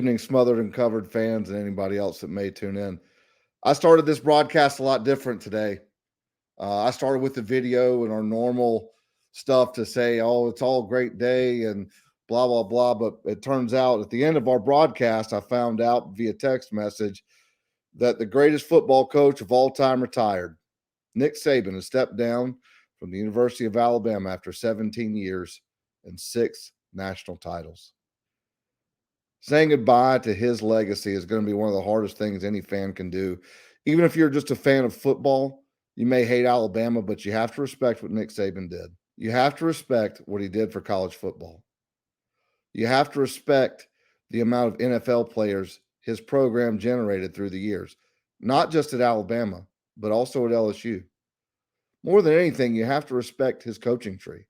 Evening, Smothered and Covered fans and anybody else that may tune in. I started this broadcast a lot different today. I started with the video and our normal stuff to say, oh, it's all a great day and blah, blah, blah. But it turns out at the end of our broadcast, I found out via text message that the greatest football coach of all time retired. Nick Saban has stepped down from the University of Alabama after 17 years and 6 national titles. Saying goodbye to his legacy is going to be one of the hardest things any fan can do. Even if you're just a fan of football, you may hate Alabama, but you have to respect what Nick Saban did. You have to respect what he did for college football. You have to respect the amount of NFL players his program generated through the years, not just at Alabama, but also at LSU. More than anything, you have to respect his coaching tree.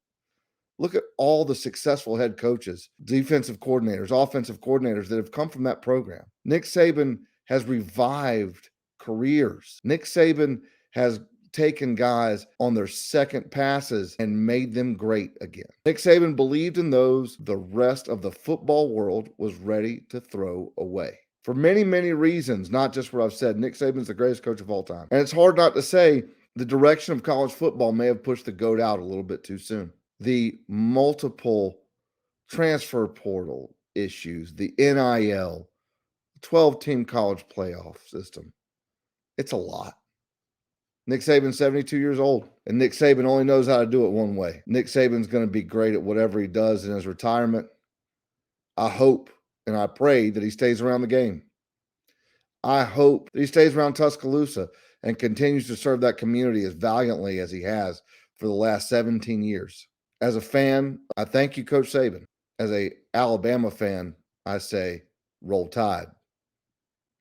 Look at all the successful head coaches, defensive coordinators, offensive coordinators that have come from that program. Nick Saban has revived careers. Nick Saban has taken guys on their second passes and made them great again. Nick Saban believed in those the rest of the football world was ready to throw away. For many, many reasons, not just what I've said, Nick Saban's the greatest coach of all time. And it's hard not to say the direction of college football may have pushed the GOAT out a little bit too soon. The multiple transfer portal issues, the NIL, 12-team college playoff system. It's a lot. Nick Saban's 72 years old, and Nick Saban only knows how to do it one way. Nick Saban's going to be great at whatever he does in his retirement. I hope and I pray that he stays around the game. I hope that he stays around Tuscaloosa and continues to serve that community as valiantly as he has for the last 17 years. As a fan, I thank you, Coach Saban. As a Alabama fan, I say, roll tide.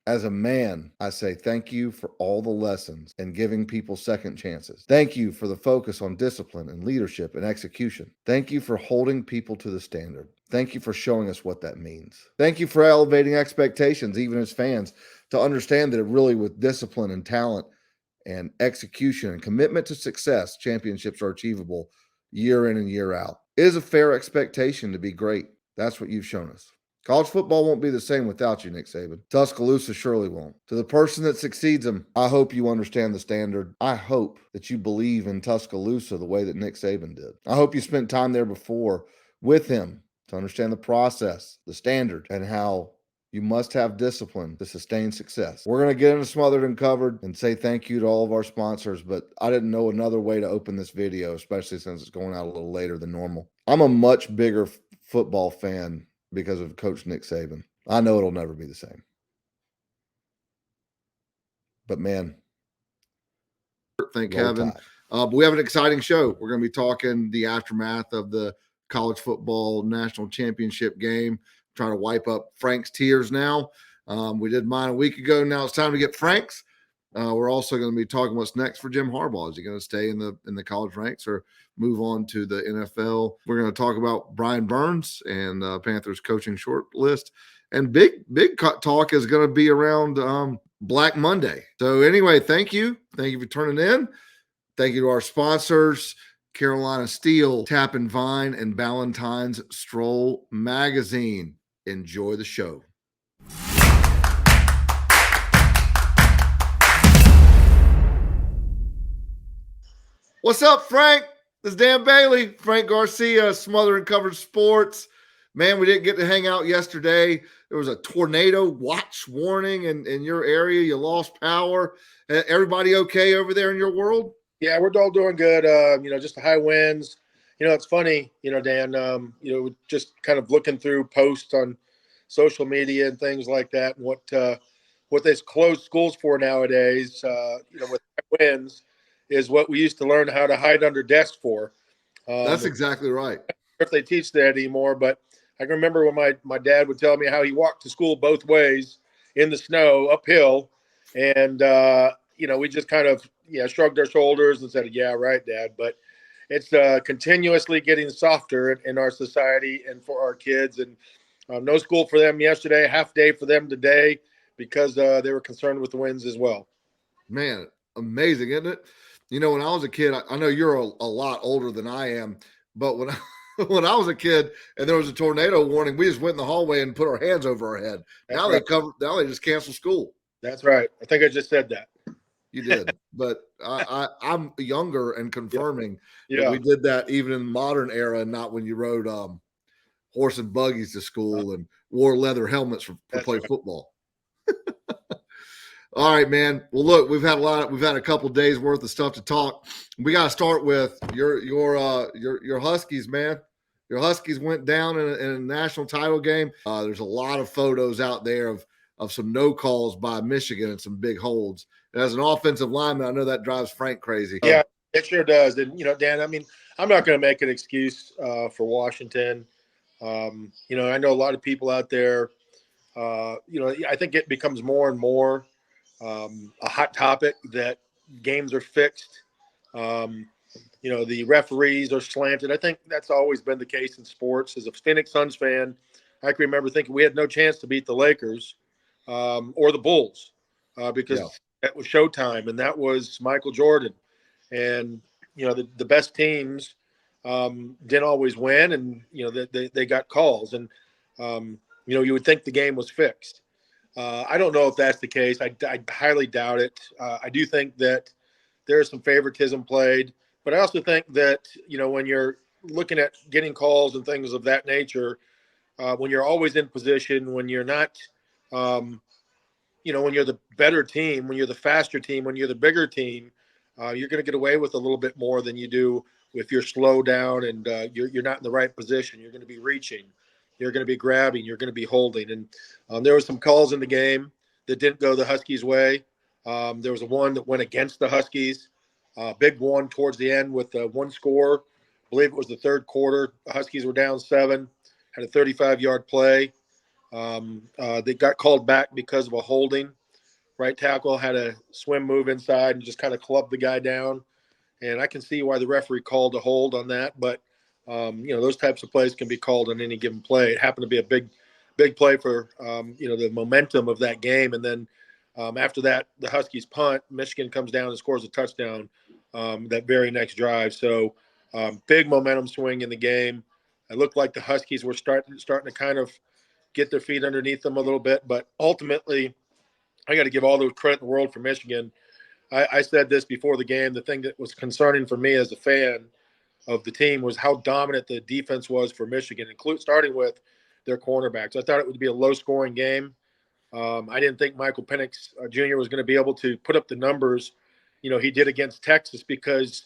As a man, I say thank you for all the lessons and giving people second chances. Thank you for the focus on discipline and leadership and execution. Thank you for holding people to the standard. Thank you for showing us what that means. Thank you for elevating expectations, even as fans, to understand that really with discipline and talent and execution and commitment to success, championships are achievable year in and year out. It is a fair expectation to be great. That's what you've shown us. College football won't be the same without you, Nick Saban. Tuscaloosa surely won't. To the person that succeeds him, I hope you understand the standard. I hope that you believe in Tuscaloosa the way that Nick Saban did. I hope you spent time there before with him to understand the process, the standard, and how you must have discipline to sustain success. We're going to get into Smothered and Covered and say thank you to all of our sponsors, but I didn't know another way to open this video, especially since it's going out a little later than normal. I'm a much bigger football fan because of Coach Nick Saban. I know it'll never be the same. But man, thank Kevin. But we have an exciting show. We're going to be talking the aftermath of the college football national championship game. Trying to wipe up Frank's tears now. We did mine a week ago. Now it's time to get Frank's. We're also going to be talking what's next for Jim Harbaugh. Is he going to stay in the college ranks or move on to the NFL? We're going to talk about Bryan Burns and Panthers coaching short list. And big talk is going to be around Black Monday. So anyway, thank you. Thank you for turning in. Thank you to our sponsors, Carolina Steel, Tap and Vine, and Ballantyne's Stroll Magazine. Enjoy the show. What's up, Frank? This is Dan Bailey, Frank Garcia, Smothered and Covered Sports. Man, we didn't get to hang out yesterday. There was a tornado watch warning in your area. You lost power. Everybody okay over there in your world? Yeah, we're all doing good. Just the high winds. It's funny, Dan, just kind of looking through posts on social media and things like that, and what they close schools for nowadays, with winds, is what we used to learn how to hide under desks for. That's exactly right. I don't know if they teach that anymore, but I can remember when my dad would tell me how he walked to school both ways in the snow uphill, and we just kind of shrugged our shoulders and said, "Yeah, right, Dad." But it's continuously getting softer in our society and for our kids. And no school for them yesterday, half day for them today, because they were concerned with the winds as well. Man, amazing, isn't it? When I was a kid, I know you're a lot older than I am, but when when I was a kid and there was a tornado warning, we just went in the hallway and put our hands over our head. That's Now right. now they just cancel school. That's right. I think I just said that. You did, but I'm younger and confirming that Yeah. we did that even in the modern era, and not when you rode horse and buggies to school and wore leather helmets for That's play right. football. All right, man. Well, look, we've had a couple days worth of stuff to talk. We got to start with your Huskies, man. Your Huskies went down in a national title game. There's a lot of photos out there of some no calls by Michigan and some big holds. And as an offensive lineman, I know that drives Frank crazy. Yeah, it sure does. And Dan, I mean, I'm not going to make an excuse for Washington. I know a lot of people out there. I think it becomes more and more a hot topic that games are fixed. The referees are slanted. I think that's always been the case in sports. As a Phoenix Suns fan, I can remember thinking we had no chance to beat the Lakers or the Bulls because that was Showtime and that was Michael Jordan. And, the best teams didn't always win, and, they got calls. And, you would think the game was fixed. I don't know if that's the case. I highly doubt it. I do think that there is some favoritism played, but I also think that, when you're looking at getting calls and things of that nature, when you're always in position, when you're not, when you're the better team, when you're the faster team, when you're the bigger team, you're going to get away with a little bit more than you do if you're slow down and you're not in the right position. You're going to be reaching. You're going to be grabbing. You're going to be holding. And there were some calls in the game that didn't go the Huskies' way. There was one that went against the Huskies, big one towards the end with one score. I believe it was the third quarter. The Huskies were down 7, had a 35-yard play. They got called back because of a holding. Right tackle had a swim move inside and just kind of clubbed the guy down. And I can see why the referee called a hold on that. But, those types of plays can be called on any given play. It happened to be a big play for, the momentum of that game. And then after that, the Huskies punt, Michigan comes down and scores a touchdown that very next drive. So big momentum swing in the game. It looked like the Huskies were starting to kind of get their feet underneath them a little bit. But ultimately, I got to give all the credit in the world for Michigan. I said this before the game. The thing that was concerning for me as a fan of the team was how dominant the defense was for Michigan, starting with their cornerbacks. I thought it would be a low-scoring game. I didn't think Michael Penix Jr. was going to be able to put up the numbers, he did against Texas because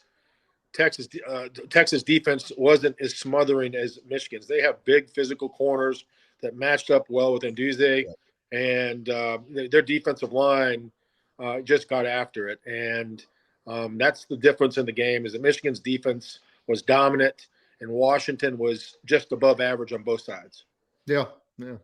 Texas defense wasn't as smothering as Michigan's. They have big physical corners that matched up well with Nduze, and their defensive line just got after it. And that's the difference in the game, is that Michigan's defense was dominant and Washington was just above average on both sides. Yeah. And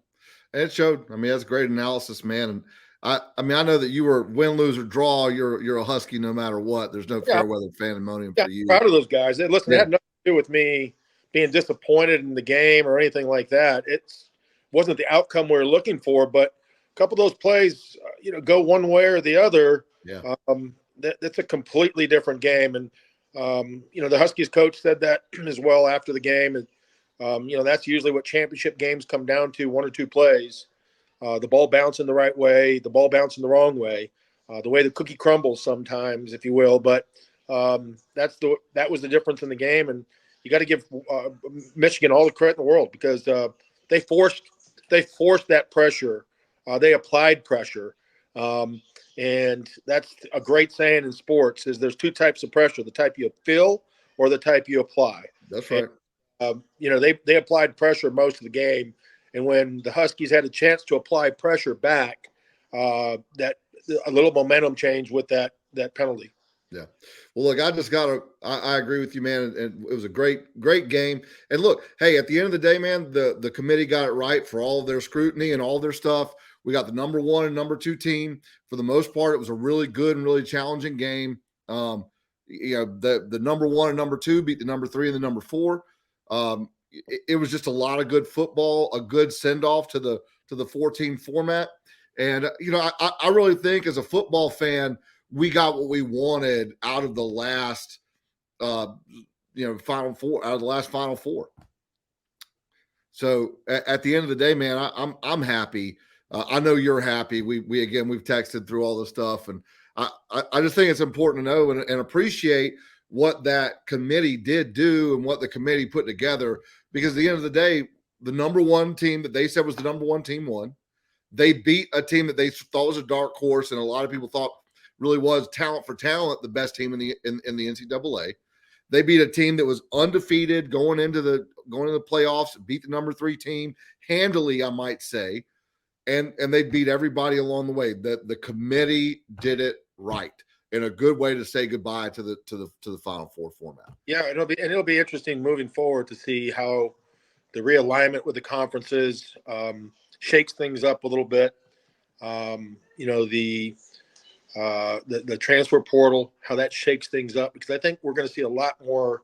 it showed. I mean, that's great analysis, man. And I mean, I know that you were win, lose, or draw. You're a Husky no matter what. There's no fair weather pandemonium for you. Proud of those guys. Listen, it had nothing to do with me being disappointed in the game or anything like that. It wasn't the outcome we were looking for, but a couple of those plays, go one way or the other. Yeah. That's a completely different game. And, the Huskies coach said that as well after the game. And, that's usually what championship games come down to, one or two plays. The ball bouncing the right way, the ball bouncing the wrong way, the way the cookie crumbles sometimes, if you will. But that was the difference in the game. And you got to give Michigan all the credit in the world because they forced that pressure. They applied pressure. And that's a great saying in sports, is there's two types of pressure: the type you feel or the type you apply. That's right. And, they applied pressure most of the game. And when the Huskies had a chance to apply pressure back, that a little momentum change with that penalty. Yeah. Well, look, I agree with you, man. And it was a great game. And look, hey, at the end of the day, man, the committee got it right for all of their scrutiny and all their stuff. We got the number 1 and number 2 team. For the most part, it was a really good and really challenging game. The number 1 and number 2 beat the number 3 and the number 4. It was just a lot of good football, a good send-off to the 4-team format. And, I really think as a football fan, we got what we wanted out of the last, Final Four, out of the last Final Four. So at the end of the day, man, I'm happy. I know you're happy. We've texted through all this stuff, and I just think it's important to know and appreciate what that committee did do and what the committee put together. Because at the end of the day, the number one team that they said was the number one team won. They beat a team that they thought was a dark horse, and a lot of people thought really was talent for talent the best team in the NCAA. They beat a team that was undefeated going into the playoffs, beat the number 3 team handily, I might say, and they beat everybody along the way. The committee did it right, in a good way to say goodbye to the Final Four format. Yeah, it'll be interesting moving forward to see how the realignment with the conferences shakes things up a little bit. The transfer portal, how that shakes things up, because I think we're going to see a lot more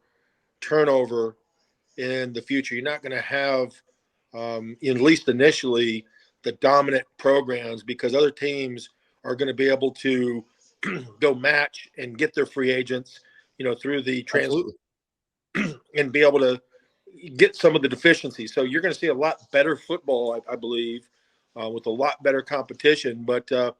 turnover in the future. You're not going to have, at least initially, the dominant programs, because other teams are going to be able to go match and get their free agents, through the transfer and be able to get some of the deficiencies. So you're going to see a lot better football, I believe, with a lot better competition. But that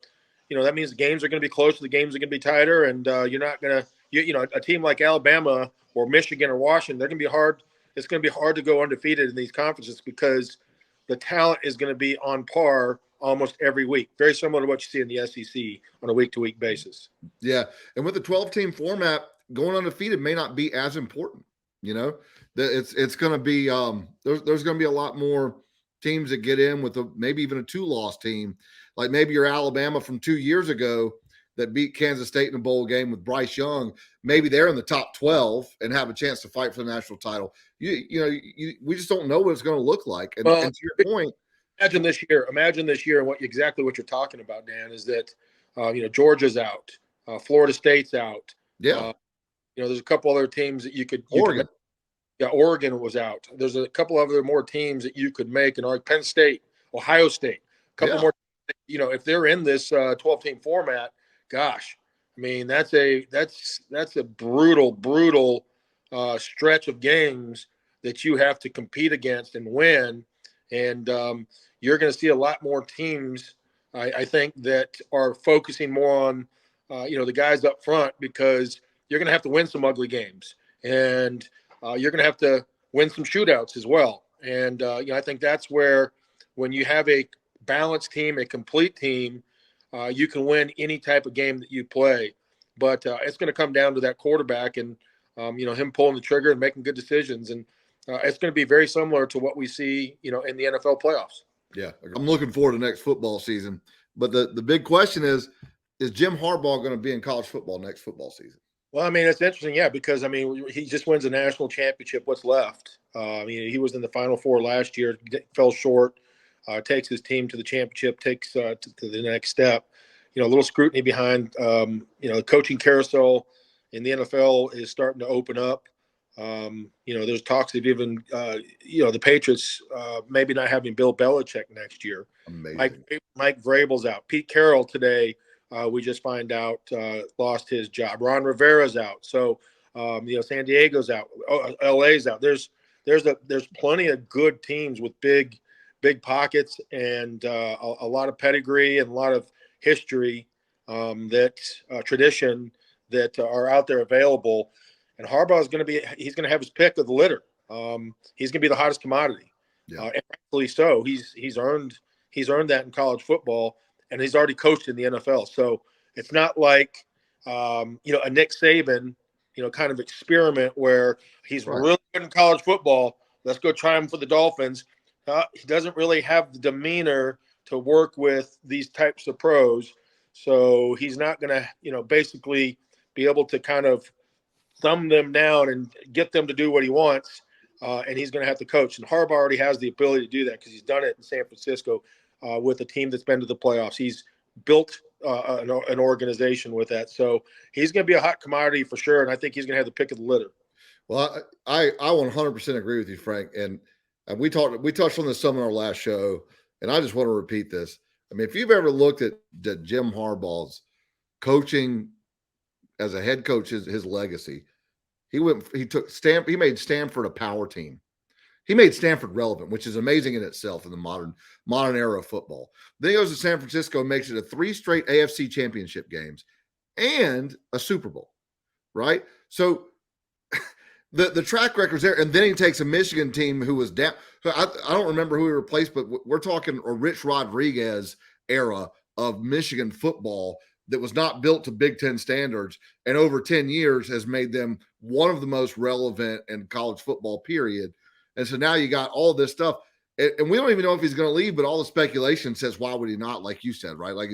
means the games are going to be closer, the games are going to be tighter, and you're not going to, a team like Alabama or Michigan or Washington, they're going to be hard. It's going to be hard to go undefeated in these conferences because the talent is going to be on par almost every week, very similar to what you see in the SEC on a week-to-week basis. Yeah, and with the 12-team format, going undefeated may not be as important. It's going to be there's going to be a lot more teams that get in with maybe even a 2-loss team, like maybe your Alabama from 2 years ago that beat Kansas State in a bowl game with Bryce Young. Maybe they're in the top 12 and have a chance to fight for the national title. We just don't know what it's going to look like. And to your point, imagine this year, and exactly what you're talking about, Dan, is that Georgia's out, Florida State's out. Yeah. There's a couple other teams that you could Oregon. Oregon was out. There's a couple other more teams that you could make, and Penn State, Ohio State, a couple more. If they're in this 12-team format, gosh, I mean that's a brutal stretch of games that you have to compete against and win, and you're going to see a lot more teams, I think, that are focusing more on the guys up front, because you're going to have to win some ugly games, and you're going to have to win some shootouts as well. And I think that's where, when you have a balanced team, a complete team, you can win any type of game that you play. But it's going to come down to that quarterback and him pulling the trigger and making good decisions. And it's going to be very similar to what we see in the NFL playoffs. Yeah, I'm looking forward to next football season. But the big question is Jim Harbaugh going to be in college football next football season? Well, I mean, it's interesting, yeah, because, I mean, he just wins a national championship. What's left? He was in the Final Four last year, fell short, takes his team to the championship, takes to the next step. A little scrutiny behind, the coaching carousel in the NFL is starting to open up. There's talks of even, the Patriots maybe not having Bill Belichick next year. Amazing. Mike Vrabel's out. Pete Carroll today, we just find out, lost his job. Ron Rivera's out. So, San Diego's out. LA's out. There's plenty of good teams with big pockets and a lot of pedigree and a lot of history, tradition that are out there available. And Harbaugh he's going to have his pick of the litter. He's going to be the hottest commodity. Yeah. And rightfully so. He's earned that in college football, and he's already coached in the NFL. So it's not like, a Nick Saban, kind of experiment where he's really good in college football. Let's go try him for the Dolphins. He doesn't really have the demeanor to work with these types of pros. So he's not going to, basically be able to kind of thumb them down and get them to do what he wants. And he's going to have to coach. And Harbaugh already has the ability to do that because he's done it in San Francisco with a team that's been to the playoffs. He's built an organization with that. So he's going to be a hot commodity for sure. And I think he's going to have the pick of the litter. Well, I 100% agree with you, Frank. And we touched on this some in our last show, and I just want to repeat this. I mean, if you've ever looked at Jim Harbaugh's coaching as a head coach, his legacy, he made Stanford a power team. He made Stanford relevant, which is amazing in itself in the modern era of football. Then he goes to San Francisco and makes it to 3 straight AFC championship games and a Super Bowl, right? So the track record's there. And then he takes a Michigan team who was down. I don't remember who he replaced, but we're talking a Rich Rodriguez era of Michigan football that was not built to Big Ten standards, and over 10 years has made them one of the most relevant in college football, period. And so now you got all this stuff. And we don't even know if he's going to leave, but all the speculation says, why would he not? Like you said, right? Like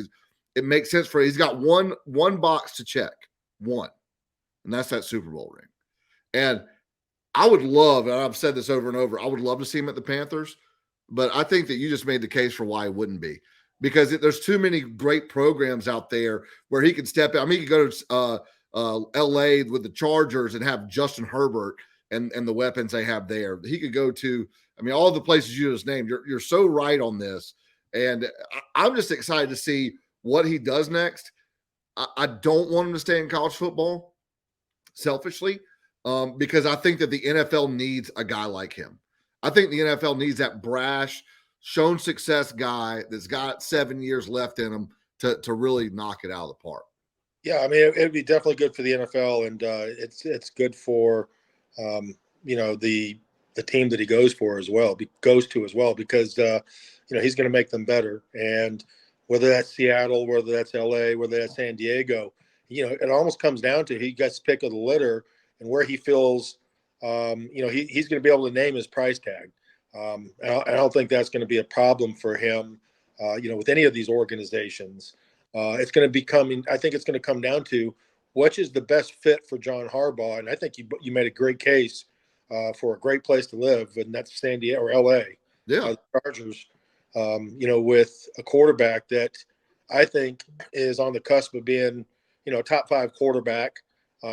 it makes sense for he's got one box to check, one, and that's that Super Bowl ring. And I would love, and I've said this over and over, I would love to see him at the Panthers, but I think that you just made the case for why he wouldn't be, because there's too many great programs out there where he could step out. I mean, he could go to LA with the Chargers and have Justin Herbert and the weapons they have there. He could go to, I mean, all the places you just named. You're so right on this. And I'm just excited to see what he does next. I don't want him to stay in college football, selfishly, because I think that the NFL needs a guy like him. I think the NFL needs that brash, shown success guy that's got 7 years left in him to really knock it out of the park. Yeah, I mean, it'd be definitely good for the NFL, and it's good for the team that he goes to as well, because he's going to make them better. And whether that's Seattle, whether that's LA, whether that's San Diego, it almost comes down to he gets pick of the litter and where he feels, he's going to be able to name his price tag. And I don't think that's going to be a problem for him, with any of these organizations. I think it's going to come down to which is the best fit for John Harbaugh. And I think you made a great case for a great place to live, and that's San Diego or LA. Yeah. The Chargers, with a quarterback that I think is on the cusp of being, a top 5 quarterback.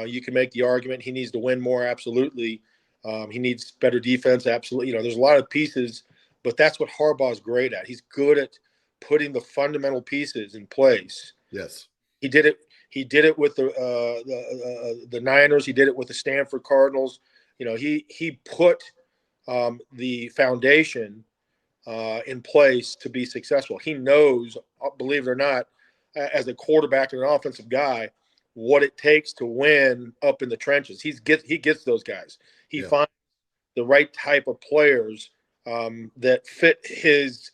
You can make the argument he needs to win more. Absolutely. He needs better defense. Absolutely. There's a lot of pieces, but that's what Harbaugh's great at. He's good at putting the fundamental pieces in place. Yes. He did it with the Niners. He did it with the Stanford Cardinals. He put the foundation in place to be successful. He knows, believe it or not, as a quarterback and an offensive guy, what it takes to win up in the trenches. He gets those guys. He finds the right type of players that fit his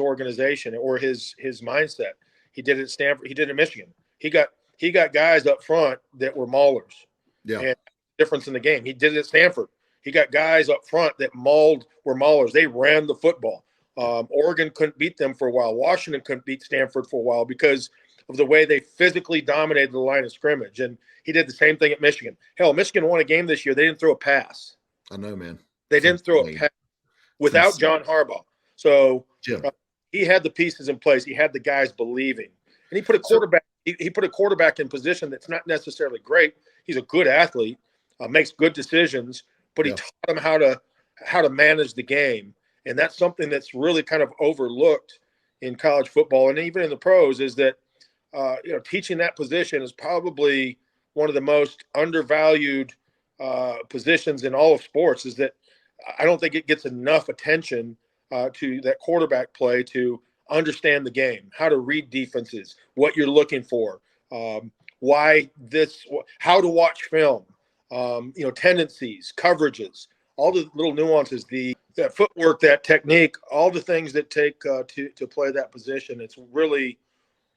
organization or his mindset. He did it at Stanford. He did it at Michigan. He got guys up front that were maulers. Yeah. And difference in the game. He did it at Stanford. He got guys up front that were maulers. They ran the football. Oregon couldn't beat them for a while. Washington couldn't beat Stanford for a while because of the way they physically dominated the line of scrimmage. And he did the same thing at Michigan. Hell, Michigan won a game this year. They didn't throw a pass. I know, man. They didn't throw a pass without John Harbaugh. So he had the pieces in place. He had the guys believing. And he put a quarterback. He put a quarterback in position that's not necessarily great. He's a good athlete, makes good decisions, but he taught him how to manage the game. And that's something that's really kind of overlooked in college football and even in the pros, is that teaching that position is probably one of the most undervalued positions in all of sports. Is that I don't think it gets enough attention to that quarterback play to understand the game, how to read defenses, what you're looking for, how to watch film, tendencies, coverages, all the little nuances, that footwork, that technique, all the things that take to play that position. It's really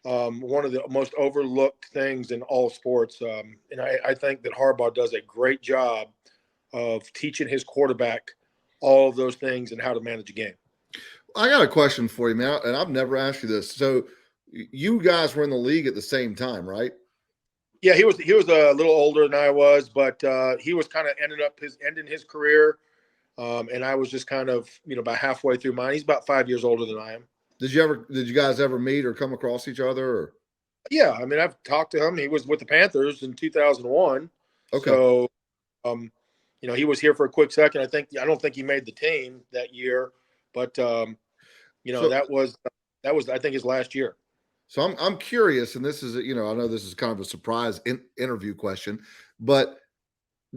one of the most overlooked things in all sports. And I think that Harbaugh does a great job of teaching his quarterback all of those things and how to manage a game. I got a question for you, man, and I've never asked you this. So you guys were in the league at the same time, right? Yeah, he was a little older than I was, but he was kind of ending his career. And I was just kind of, about halfway through mine. He's about 5 years older than I am. Did you guys ever meet or come across each other? Or? Yeah, I mean, I've talked to him. He was with the Panthers in 2001. Okay. So, he was here for a quick second. I don't think he made the team that year, but that was I think his last year. So I'm curious, and this is I know this is kind of a surprise interview question, but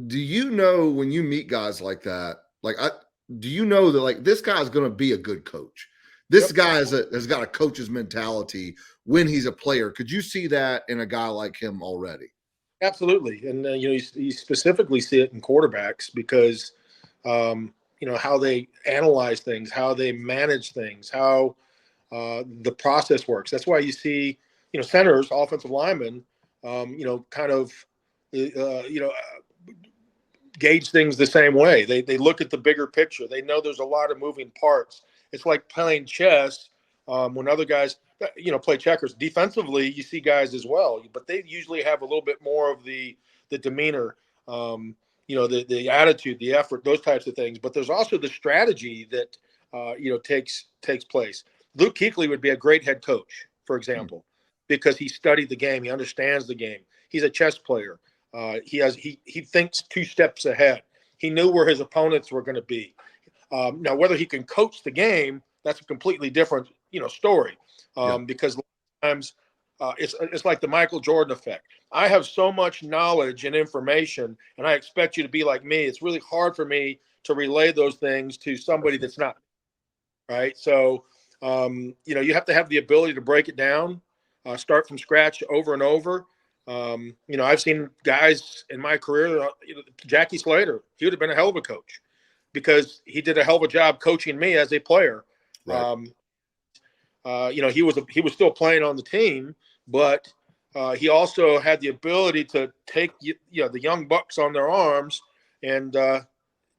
do you know when you meet guys like that? Like do you know that like this guy's going to be a good coach? This Yep. guy has got a coach's mentality when he's a player. Could you see that in a guy like him already? Absolutely, and you specifically see it in quarterbacks because how they analyze things, how they manage things, how the process works. That's why you see centers, offensive linemen, kind of gauge things the same way. They look at the bigger picture. They know there's a lot of moving parts. It's like playing chess when other guys play checkers. Defensively, you see guys as well, but they usually have a little bit more of the demeanor, the attitude, the effort, those types of things. But there's also the strategy that takes place. Luke Kuechly would be a great head coach, for example, because he studied the game. He understands the game. He's a chess player. He thinks 2 steps ahead. He knew where his opponents were going to be. Now, whether he can coach the game, that's a completely different story. Because sometimes it's like the Michael Jordan effect. I have so much knowledge and information, and I expect you to be like me. It's really hard for me to relay those things to somebody that's not. Right. So, you have to have the ability to break it down, start from scratch over and over. I've seen guys in my career, Jackie Slater, he would have been a hell of a coach because he did a hell of a job coaching me as a player. Right. He was still playing on the team, but he also had the ability to take the young bucks on their arms and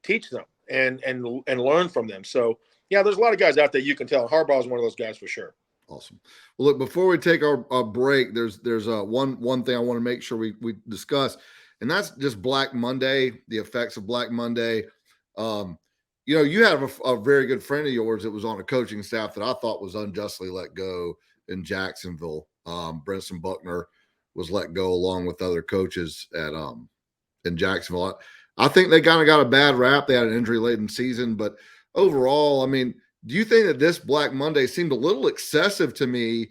teach them and learn from them. So yeah, there's a lot of guys out there you can tell. Harbaugh is one of those guys for sure. Awesome. Well, look, before we take our break, there's one thing I want to make sure we discuss, and that's just Black Monday, the effects of Black Monday. You have a very good friend of yours that was on a coaching staff that I thought was unjustly let go in Jacksonville. Brenson Buckner was let go along with other coaches at in Jacksonville. I think they kind of got a bad rap. They had an injury-laden season, but overall, I mean, do you think that this Black Monday seemed a little excessive to me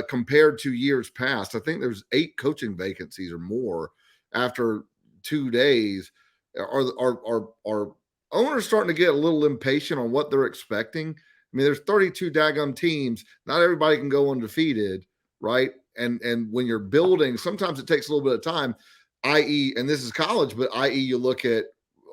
compared to years past? I think there's 8 coaching vacancies or more after 2 days. Are owners starting to get a little impatient on what they're expecting? I mean, there's 32 daggum teams. Not everybody can go undefeated, right? And when you're building, sometimes it takes a little bit of time, i.e., and this is college, but i.e., you look at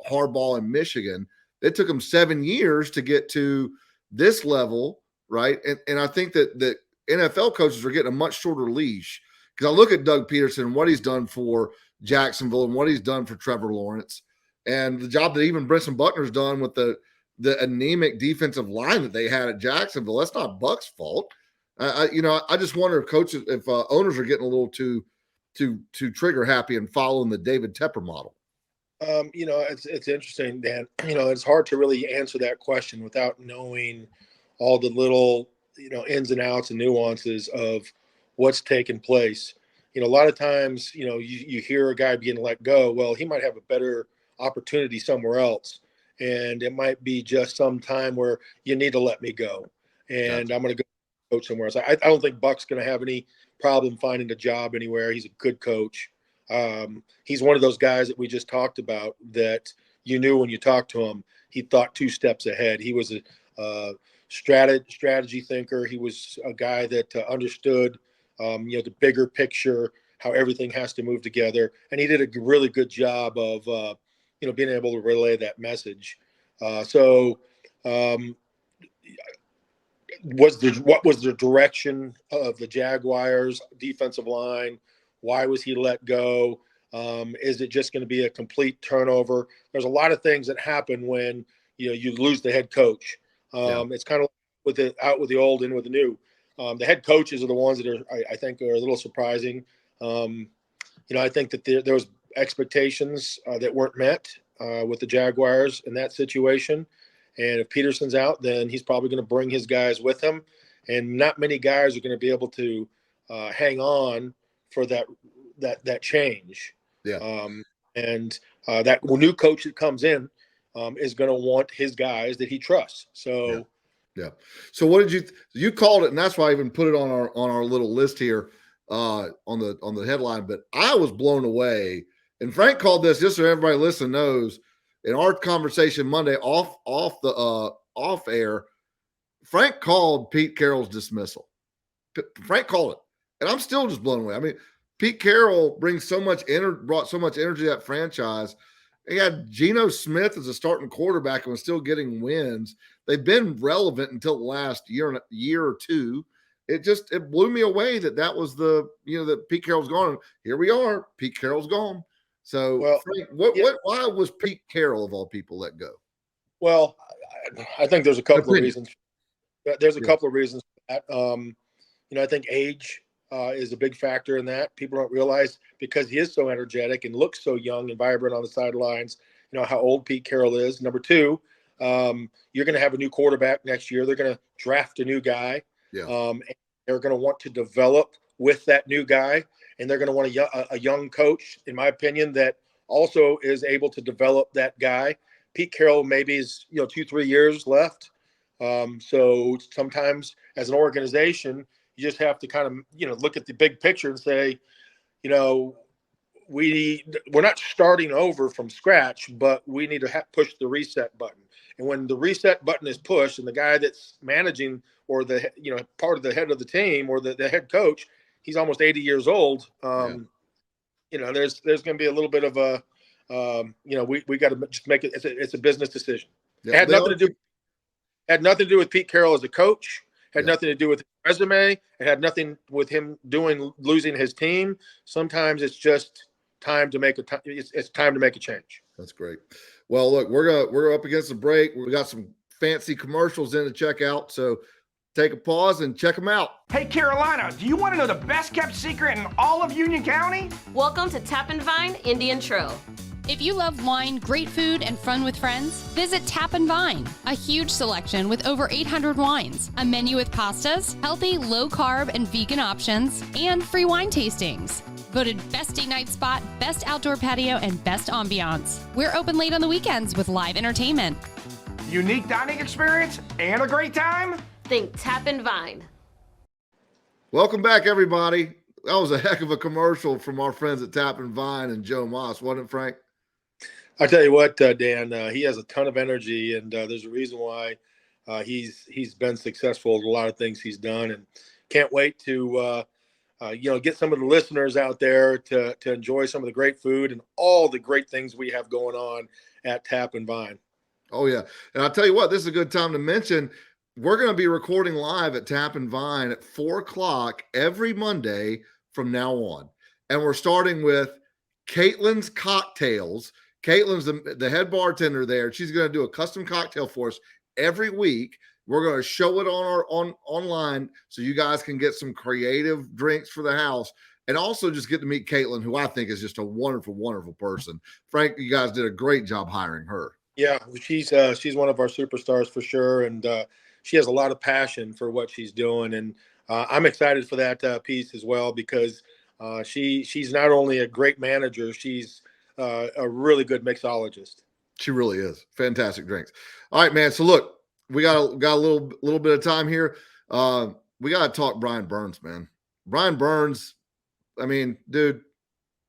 Harbaugh in Michigan. It took them 7 years to get to this level, right? And I think that NFL coaches are getting a much shorter leash because I look at Doug Peterson and what he's done for Jacksonville and what he's done for Trevor Lawrence and the job that even Brenson Buckner's done with the anemic defensive line that they had at Jacksonville. That's not Buck's fault. I just wonder if owners are getting a little too trigger happy and following the David Tepper model. It's interesting, Dan. It's hard to really answer that question without knowing all the little, ins and outs and nuances of what's taking place. A lot of times, you hear a guy being let go. Well, he might have a better opportunity somewhere else. And it might be just some time where you need to let me go. And Gotcha. I'm going to go coach somewhere else. I don't think Buck's going to have any problem finding a job anywhere. He's a good coach. He's one of those guys that we just talked about that you knew when you talked to him, he thought 2 steps ahead. He was a strategy thinker. He was a guy that understood, the bigger picture, how everything has to move together. And he did a really good job of, being able to relay that message. What was the direction of the Jaguars defensive line? Why was he let go? Is it just going to be a complete turnover? There's a lot of things that happen when you lose the head coach. It's kind of out with the old, in with the new. The head coaches are the ones that I think are a little surprising. I think that there was expectations that weren't met with the Jaguars in that situation. And if Peterson's out, then he's probably going to bring his guys with him. And not many guys are going to be able to hang on for that change. Yeah. That new coach that comes in is going to want his guys that he trusts. So, yeah. So what did you called it, and that's why I even put it on our little list here on the headline. But I was blown away, and Frank called this just so everybody listening knows. in our conversation Monday off air, Frank called Pete Carroll's dismissal. Frank called it, and I'm still just blown away. I mean, Pete Carroll brought so much energy to that franchise. He had Geno Smith as a starting quarterback and was still getting wins. They've been relevant until the last year or two. It blew me away that was that Pete Carroll's gone. Here we are. Pete Carroll's gone. So, Well, Frank, why was Pete Carroll of all people let go? Well, I think there's a couple of reasons. There's a couple of reasons for that. I think age is a big factor in that. People don't realize, because he is so energetic and looks so young and vibrant on the sidelines, how old Pete Carroll is. Number two, you're going to have a new quarterback next year. They're going to draft a new guy. Yeah. And they're going to want to develop with that new guy. And they're going to want a young coach, in my opinion, that also is able to develop that guy. Pete Carroll maybe is 2-3 years left. So sometimes as an organization, you just have to kind of look at the big picture and say, we're not starting over from scratch, but we need to push the reset button. And when the reset button is pushed, and the guy that's managing, or the part of the head of the team, or the head coach, he's almost 80 years old. There's going to be a little bit of a we got to just make it. It's a business decision. Yeah, it had nothing to do with Pete Carroll as a coach. Had nothing to do with his resume. It had nothing with him losing his team. Sometimes it's just time to make it's time to make a change. That's great. Well, look, we're up against the break. We got some fancy commercials in to check out, so take a pause and check them out. Hey, Carolina, do you want to know the best kept secret in all of Union County? Welcome to Tap and Vine Indian Trail. If you love wine, great food, and fun with friends, visit Tap and Vine. A huge selection with over 800 wines, a menu with pastas, healthy, low-carb, and vegan options, and free wine tastings. Voted best date night spot, best outdoor patio, and best ambiance. We're open late on the weekends with live entertainment. Unique dining experience and a great time? Think Tap and Vine. Welcome back, everybody. That was a heck of a commercial from our friends at Tap and Vine and Joe Moss, wasn't it, Frank? I tell you what, Dan, he has a ton of energy, and there's a reason why he's been successful at a lot of things he's done, and can't wait to get some of the listeners out there to enjoy some of the great food and all the great things we have going on at Tap and Vine. Oh yeah, and I'll tell you what, this is a good time to mention we're going to be recording live at Tap and Vine at 4:00 every Monday from now on, and we're starting with Caitlin's Cocktails. Caitlin's the head bartender there. She's going to do a custom cocktail for us every week. We're going to show it online so you guys can get some creative drinks for the house, and also just get to meet Caitlin, who I think is just a wonderful, wonderful person. Frank, you guys did a great job hiring her. Yeah, she's one of our superstars for sure, and she has a lot of passion for what she's doing, and I'm excited for that piece as well, because she's not only a great manager, she's a really good mixologist. She really is. Fantastic drinks. All right, man. So look, we got a little bit of time here. We got to talk Bryan Burns, man. Bryan Burns, I mean, dude,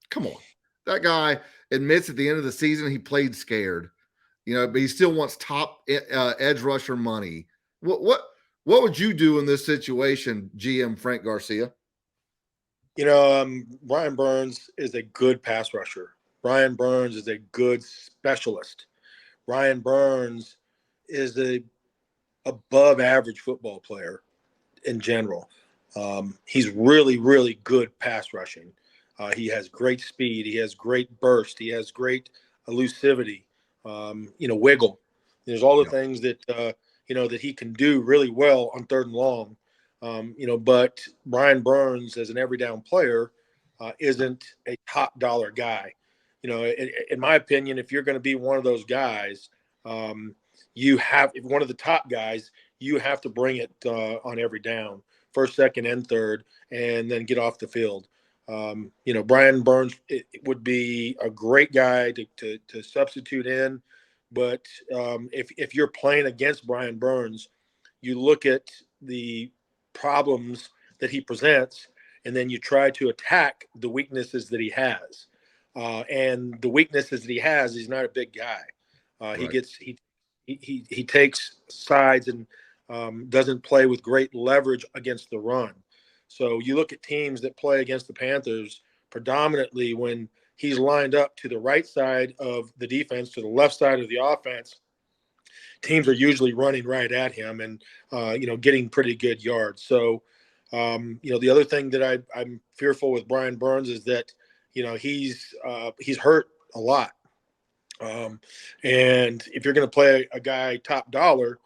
come on. That guy admits at the end of the season he played scared, but he still wants top edge rusher money. What would you do in this situation, GM Frank Garcia? Bryan Burns is a good pass rusher. Bryan Burns is a good specialist. Bryan Burns is a above average football player in general. He's really, really good pass rushing. He has great speed. He has great burst. He has great elusivity, wiggle. There's all the things that, that he can do really well on third and long. But Bryan Burns as an every down player isn't a top dollar guy. In my opinion, if you're going to be one of those guys, if one of the top guys, you have to bring it on every down, first, second, and third, and then get off the field. Bryan Burns would be a great guy to substitute in, but if you're playing against Bryan Burns, you look at the problems that he presents, and then you try to attack the weaknesses that he has. And the weaknesses that he has, he's not a big guy. He Right. gets he takes sides and doesn't play with great leverage against the run. So you look at teams that play against the Panthers predominantly when he's lined up to the right side of the defense, to the left side of the offense. Teams are usually running right at him and getting pretty good yards. So the other thing that I'm fearful with Bryan Burns is that he's hurt a lot. And if you're going to play a guy top dollar,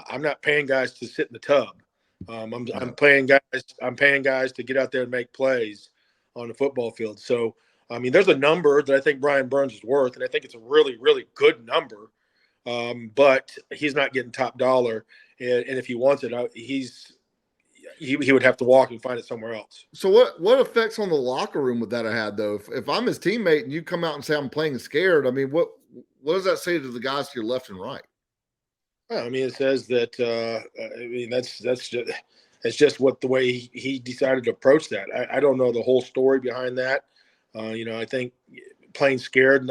I'm not paying guys to sit in the tub. I'm paying guys to get out there and make plays on the football field. So, I mean, there's a number that I think Bryan Burns is worth, and I think it's a really, really good number. But he's not getting top dollar, and if he wants it, he would have to walk and find it somewhere else. So what effects on the locker room would that have had though? If I'm his teammate and you come out and say I'm playing scared, I mean, what does that say to the guys to your left and right? Well, I mean, it says that. I mean, that's just what the way he decided to approach that. I don't know the whole story behind that. I think playing scared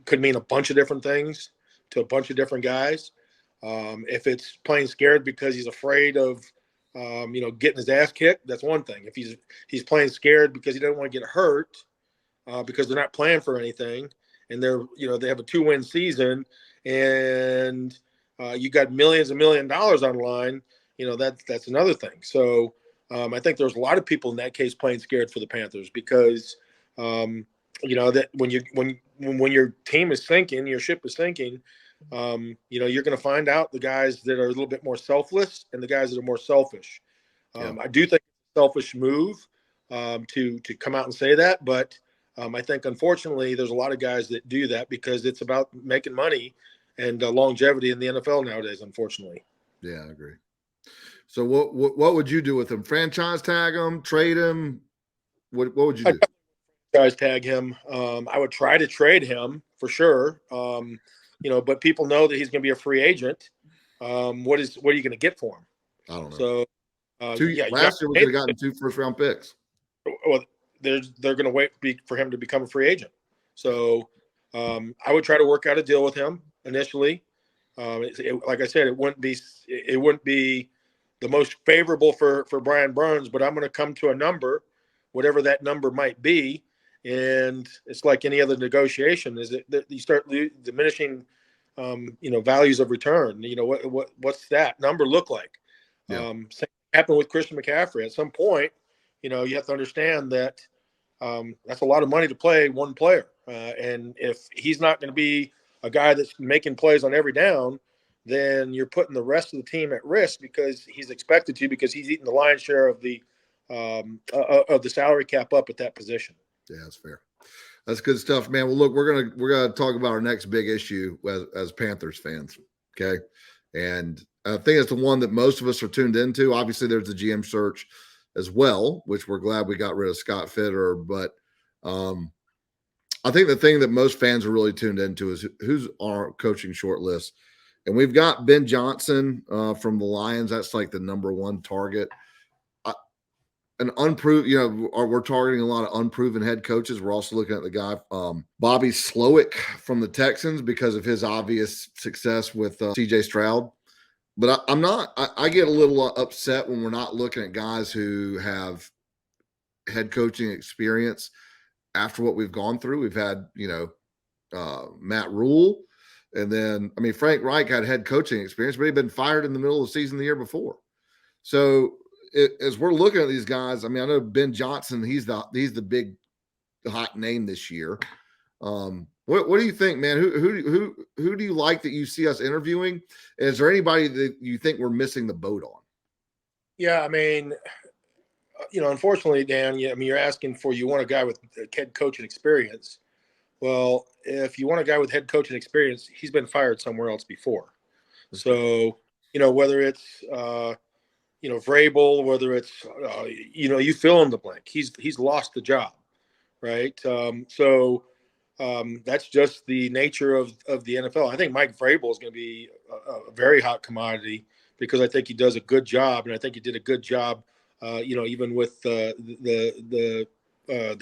could mean a bunch of different things to a bunch of different guys. If it's playing scared because he's afraid of, getting his ass kicked, that's one thing. If he's playing scared because he doesn't want to get hurt, because they're not playing for anything, and they have a 2-win season, and you got millions and $1 million on the line, that's another thing. So I think there's a lot of people in that case playing scared for the Panthers because that when your team is sinking, your ship is sinking, you're going to find out the guys that are a little bit more selfless and the guys that are more selfish. I do think it's a selfish move to come out and say that, but I think unfortunately there's a lot of guys that do that because it's about making money and longevity in the NFL nowadays, unfortunately. Yeah, I agree. So what would you do with him? Franchise tag him, trade him? What would you do? Guys tag him. I would try to trade him for sure. But people know that he's going to be a free agent. What are you going to get for him? I don't know. So last year we could have gotten 2 first-round picks. Well, they're going to wait for him to become a free agent. So I would try to work out a deal with him initially. Like I said, it wouldn't be the most favorable for Bryan Burns, but I'm going to come to a number, whatever that number might be. And it's like any other negotiation, is that you start diminishing, values of return. What's that number look like? Yeah. Same happened with Christian McCaffrey. At some point, you have to understand that that's a lot of money to play one player. And if he's not going to be a guy that's making plays on every down, then you're putting the rest of the team at risk because he's expected to, because he's eating the lion's share of the salary cap up at that position. Yeah, that's fair. That's good stuff, man. Well, look, we're gonna talk about our next big issue as Panthers fans. Okay. And I think it's the one that most of us are tuned into. Obviously, there's the GM search as well, which we're glad we got rid of Scott Fitter. But I think the thing that most fans are really tuned into is who's on our coaching short list. And we've got Ben Johnson from the Lions. That's like the number one target. An unproven, we're targeting a lot of unproven head coaches. We're also looking at the guy, Bobby Slowick from the Texans, because of his obvious success with CJ Stroud. But I get a little upset when we're not looking at guys who have head coaching experience after what we've gone through. We've had, Matt Rule. And then, Frank Reich had head coaching experience, but he'd been fired in the middle of the season the year before. So as we're looking at these guys, I know Ben Johnson, he's the big hot name this year. What do you think, man? Who do you like that you see us interviewing? Is there anybody that you think we're missing the boat on? Yeah, unfortunately, Dan, you're asking for, you want a guy with head coaching experience. Well, if you want a guy with head coaching experience, he's been fired somewhere else before. So, whether it's Vrabel, whether it's you fill in the blank. He's lost the job, right? That's just the nature of the NFL. I think Mike Vrabel is going to be a very hot commodity because I think he does a good job, and I think he did a good job, even with the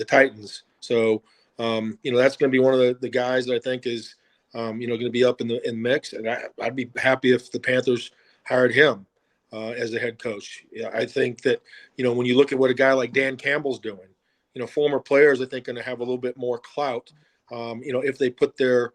Titans. So that's going to be one of the guys that I think is going to be up in the mix. And I'd be happy if the Panthers hired him as the head coach. Yeah, I think that, when you look at what a guy like Dan Campbell's doing, former players, I think, going to have a little bit more clout, if they put their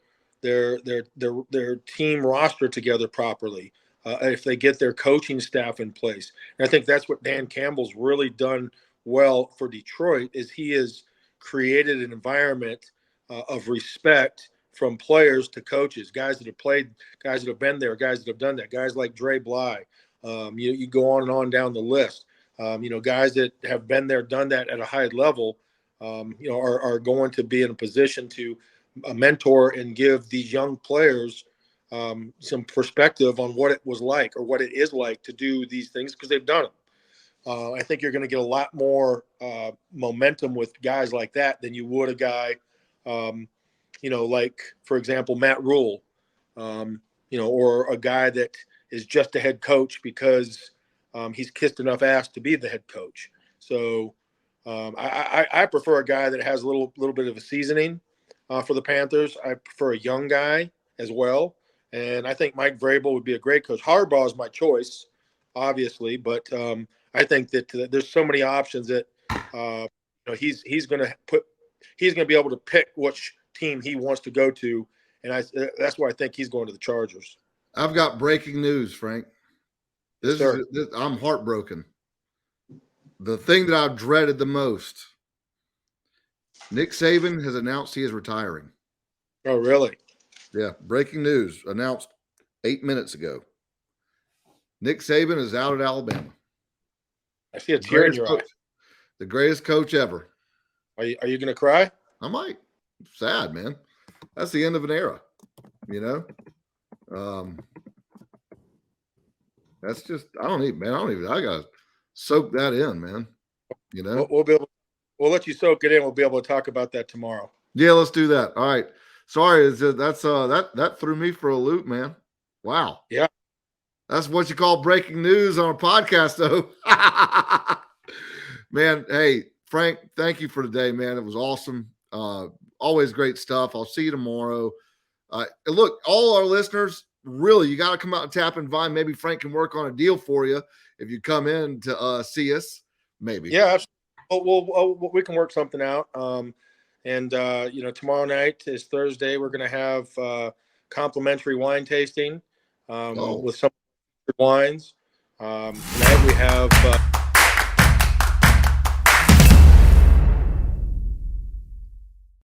team roster together properly, if they get their coaching staff in place. And I think that's what Dan Campbell's really done well for Detroit, is he has created an environment of respect from players to coaches, guys that have played, guys that have been there, guys that have done that, guys like Dre Bly. You go on and on down the list. Guys that have been there, done that at a high level, are going to be in a position to mentor and give these young players some perspective on what it was like or what it is like to do these things, because they've done them. I think you're going to get a lot more momentum with guys like that than you would a guy, like, for example, Matt Rule, or a guy that is just a head coach because he's kissed enough ass to be the head coach. So I prefer a guy that has a little bit of a seasoning for the Panthers. I prefer a young guy as well. And I think Mike Vrabel would be a great coach. Harbaugh is my choice, obviously, but I think that there's so many options that he's going to be able to pick which team he wants to go to, and that's why I think he's going to the Chargers. I've got breaking news, Frank. I'm heartbroken. The thing that I've dreaded the most, Nick Saban has announced he is retiring. Oh, really? Yeah, breaking news announced 8 minutes ago. Nick Saban is out at Alabama. I see a tear in your eye. The greatest coach ever. Are you going to cry? I might. Sad, man. That's the end of an era, That's just, I gotta soak that in, man. We'll let you soak it in. We'll be able to talk about that tomorrow. Yeah, let's do that. All right. Sorry, that threw me for a loop, man. Wow. Yeah. That's what you call breaking news on a podcast, though. Man, hey, Frank, thank you for today, man. It was awesome. Always great stuff. I'll see you tomorrow. Look, all our listeners, really, you got to come out and tap and Vine. Maybe Frank can work on a deal for you if you come in to see us. Maybe. Yeah, we can work something out. Tomorrow night is Thursday. We're going to have complimentary wine tasting with some wines. Tonight we have